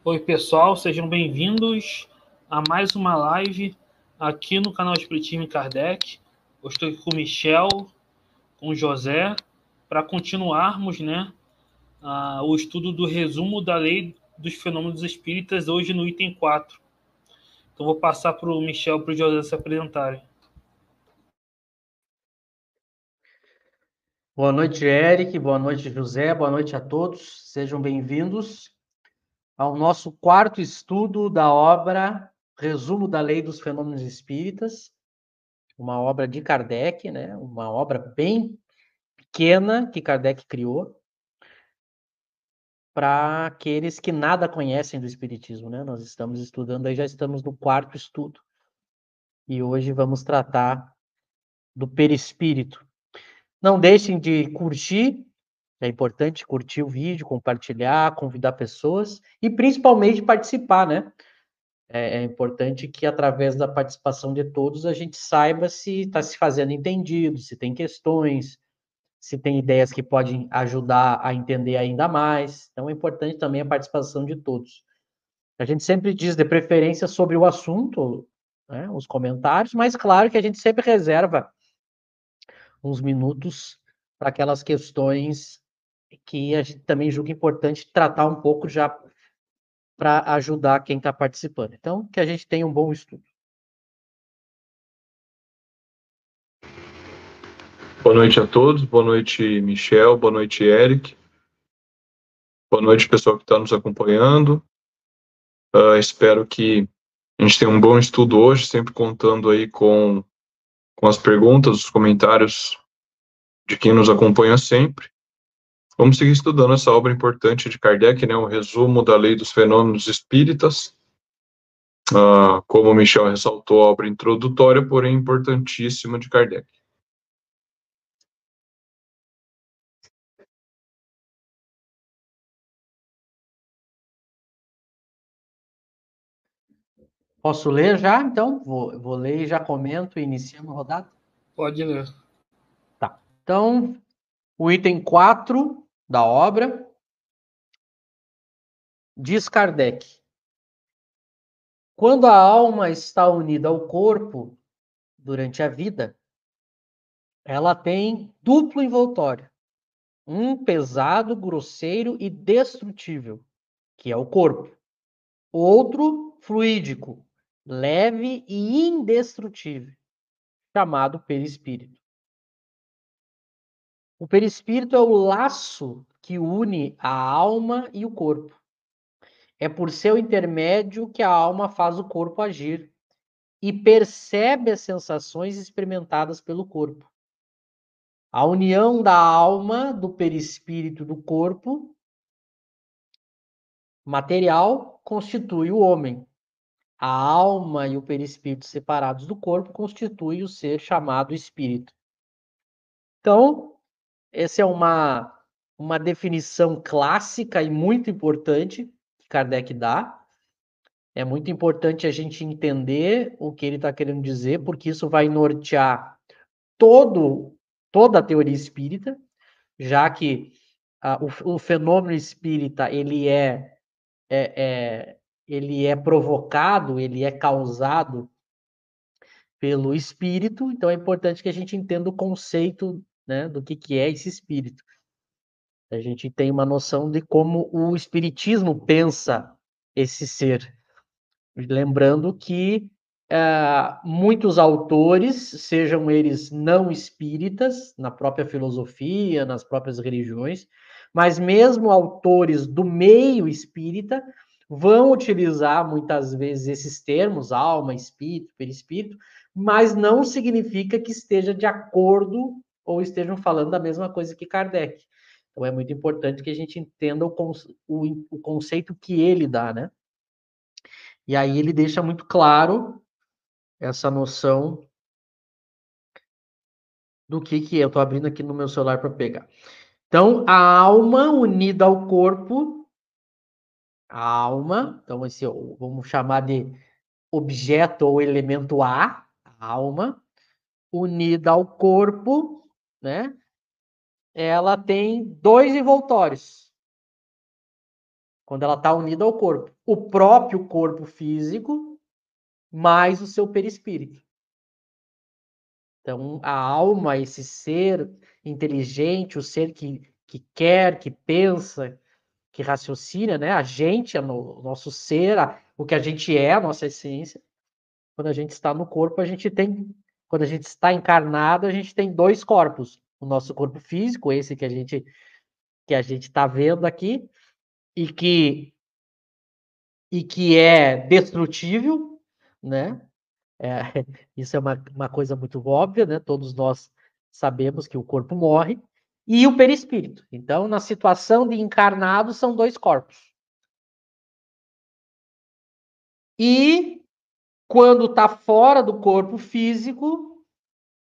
Oi, pessoal, sejam bem-vindos a mais uma live aqui no canal Espiritismo em Kardec. Eu estou aqui com o Michel, com o José, para continuarmos, o estudo do resumo da lei dos fenômenos espíritas, hoje no item 4. Então, vou passar para o Michel e para o José se apresentarem. Boa noite, Eric. Boa noite, José. Boa noite a todos. Sejam bem-vindos ao nosso quarto estudo da obra Resumo da Lei dos Fenômenos Espíritas, uma obra de Kardec, né? Uma obra bem pequena que Kardec criou para aqueles que nada conhecem do Espiritismo, né? Nós estamos estudando aí, já estamos no quarto estudo. E hoje vamos tratar do perispírito. Não deixem de curtir. É importante curtir o vídeo, compartilhar, convidar pessoas e principalmente participar, né? É importante que através da participação de todos a gente saiba se está se fazendo entendido, se tem questões, se tem ideias que podem ajudar a entender ainda mais. Então é importante também a participação de todos. A gente sempre diz de preferência sobre o assunto, né, os comentários, mas claro que a gente sempre reserva uns minutos para aquelas questões que a gente também julga importante tratar um pouco já para ajudar quem está participando. Então, que a gente tenha um bom estudo. Boa noite a todos, boa noite, Michel, boa noite, Eric. Boa noite, pessoal que está nos acompanhando. Espero que a gente tenha um bom estudo hoje, sempre contando aí com as perguntas, os comentários de quem nos acompanha sempre. Vamos seguir estudando essa obra importante de Kardec, né, o resumo da Lei dos Fenômenos Espíritas. Como o Michel ressaltou, a obra introdutória, porém importantíssima de Kardec. Posso ler já? Então, vou ler e já comento e iniciamos a rodada? Pode ler. Tá. Então, o item 4 da obra diz Kardec: quando a alma está unida ao corpo durante a vida, ela tem duplo envoltório. Um pesado, grosseiro e destrutível, que é o corpo. Outro fluídico, leve e indestrutível, chamado perispírito. O perispírito é o laço que une a alma e o corpo. É por seu intermédio que a alma faz o corpo agir e percebe as sensações experimentadas pelo corpo. A união da alma, do perispírito do corpo material constitui o homem. A alma e o perispírito separados do corpo constituem o ser chamado espírito. Então, essa é uma definição clássica e muito importante que Kardec dá. É muito importante a gente entender o que ele está querendo dizer, porque isso vai nortear toda a teoria espírita, já que o fenômeno espírita ele é provocado, ele é causado pelo espírito, então é importante que a gente entenda o conceito, né, do que é esse espírito. A gente tem uma noção de como o espiritismo pensa esse ser. Lembrando que muitos autores, sejam eles não espíritas, na própria filosofia, nas próprias religiões, mas mesmo autores do meio espírita, vão utilizar muitas vezes esses termos, alma, espírito, perispírito, mas não significa que esteja de acordo ou estejam falando da mesma coisa que Kardec. Então é muito importante que a gente entenda o conceito que ele dá, né? E aí ele deixa muito claro essa noção do que é. Eu estou abrindo aqui no meu celular para pegar. Então, a alma unida ao corpo, a alma, então esse vamos chamar de objeto ou elemento A, a alma, unida ao corpo, né? Ela tem dois envoltórios. quando ela está unida ao corpo. O próprio corpo físico mais o seu perispírito. Então, a alma, esse ser inteligente, o ser que quer, que pensa, que raciocina, né? A gente, o nosso ser, o que a gente é, a nossa essência. Quando a gente está no corpo, quando a gente está encarnado, a gente tem dois corpos. O nosso corpo físico, esse que a gente está vendo aqui, e que é destrutível, né? Isso é uma coisa muito óbvia, né? Todos nós sabemos que o corpo morre. E o perispírito. Então, na situação de encarnado, são dois corpos. E quando está fora do corpo físico,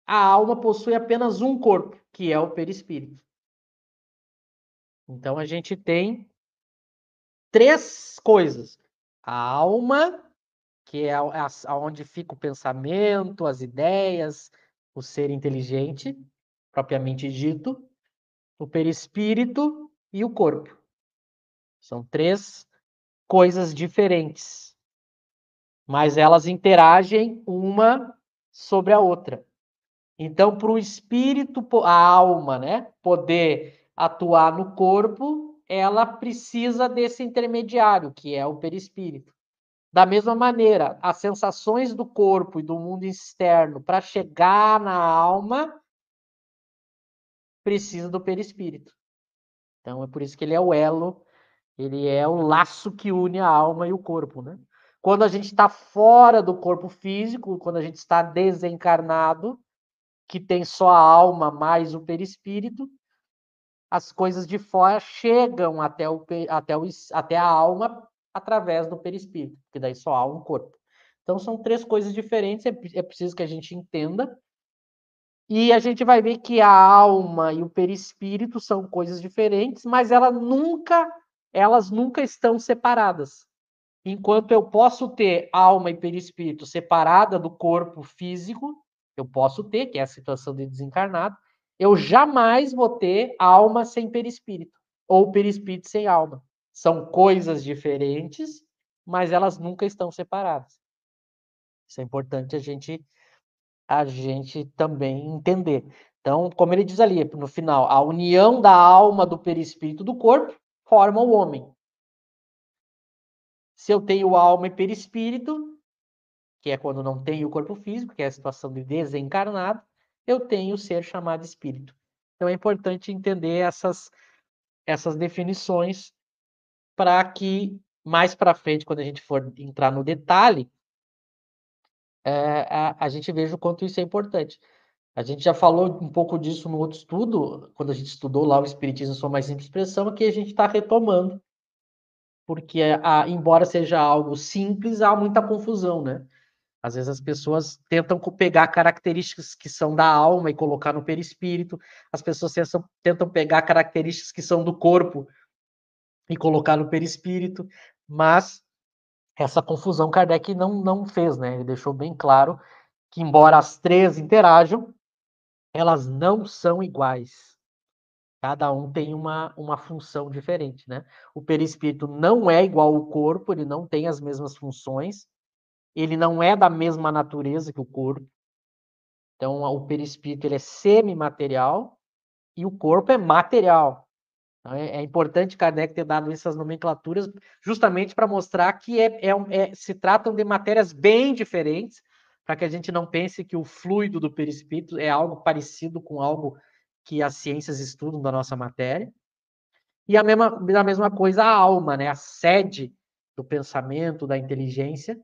a alma possui apenas um corpo, que é o perispírito. Então, a gente tem três coisas. A alma, que é onde fica o pensamento, as ideias, o ser inteligente, propriamente dito, o perispírito e o corpo. São três coisas diferentes, mas elas interagem uma sobre a outra. Então, para o espírito, a alma, né, poder atuar no corpo, ela precisa desse intermediário, que é o perispírito. Da mesma maneira, as sensações do corpo e do mundo externo, para chegar na alma, precisa do perispírito. Então, é por isso que ele é o elo, ele é o laço que une a alma e o corpo, né? Quando a gente está fora do corpo físico, quando a gente está desencarnado, que tem só a alma mais o perispírito, as coisas de fora chegam até a alma através do perispírito, porque daí só há um corpo. Então são três coisas diferentes, é preciso que a gente entenda. E a gente vai ver que a alma e o perispírito são coisas diferentes, mas elas nunca estão separadas. Enquanto eu posso ter alma e perispírito separada do corpo físico, eu posso ter, que é a situação de desencarnado, eu jamais vou ter alma sem perispírito, ou perispírito sem alma. São coisas diferentes, mas elas nunca estão separadas. Isso é importante a gente também entender. Então, como ele diz ali, no final, a união da alma, do perispírito, do corpo, forma o homem. Se eu tenho alma e perispírito, que é quando não tenho o corpo físico, que é a situação de desencarnado, eu tenho o ser chamado espírito. Então é importante entender essas definições para que mais para frente, quando a gente for entrar no detalhe, a gente veja o quanto isso é importante. A gente já falou um pouco disso no outro estudo, quando a gente estudou lá o Espiritismo em sua mais simples expressão, que a gente está retomando, porque embora seja algo simples, há muita confusão, né? Às vezes as pessoas tentam pegar características que são da alma e colocar no perispírito, as pessoas tentam pegar características que são do corpo e colocar no perispírito, mas essa confusão Kardec não fez, né? Ele deixou bem claro que, embora as três interajam, elas não são iguais. Cada um tem uma função diferente, né? O perispírito não é igual ao corpo, ele não tem as mesmas funções, ele não é da mesma natureza que o corpo. Então, o perispírito ele é semimaterial e o corpo é material. Então, é importante Kardec ter dado essas nomenclaturas justamente para mostrar que se tratam de matérias bem diferentes, para que a gente não pense que o fluido do perispírito é algo parecido com algo que as ciências estudam da nossa matéria. E a mesma coisa a alma, né? A sede do pensamento, da inteligência,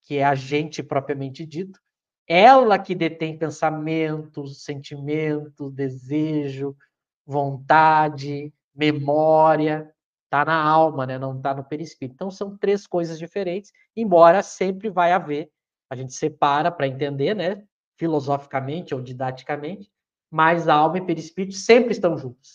que é a gente propriamente dito, ela que detém pensamentos, sentimentos, desejo, vontade, memória, está na alma, né? Não está no perispírito. Então são três coisas diferentes, embora sempre vai haver, a gente separa para entender, né? Filosoficamente ou didaticamente, mas a alma e perispírito sempre estão juntos.